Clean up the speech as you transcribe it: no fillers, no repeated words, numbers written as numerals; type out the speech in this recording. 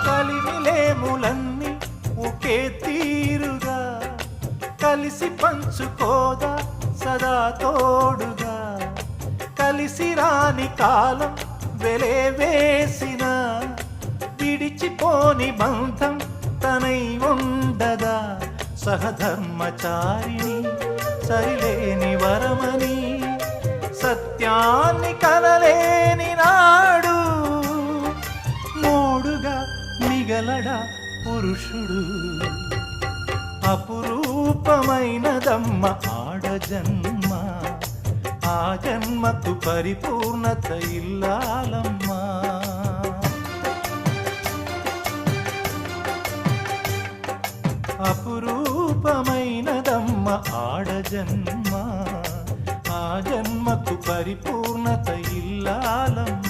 కలిమిలేములన్నీ ఒకే తీరుగా కలిసి పంచుకోదా సదా తోడుగా కలిసి రాని కాలం వెలే వేసిన విడిచిపోని బంధం తనై ఉండదా సహధర్మచారిణి సరిలేని వరమని సత్యాన్ని కనలేని నాడు మోడుగా మిగలడా పురుషుడు అపురూపమైనదమ్మ ఆడజన్మ ఆ జన్మకు పరిపూర్ణత ఇల్లాలమ్మా అపురూపమైనదమ్మ ఆడజన్మ ఆ జన్మకు పరిపూర్ణత ఇల్లాలమ్మ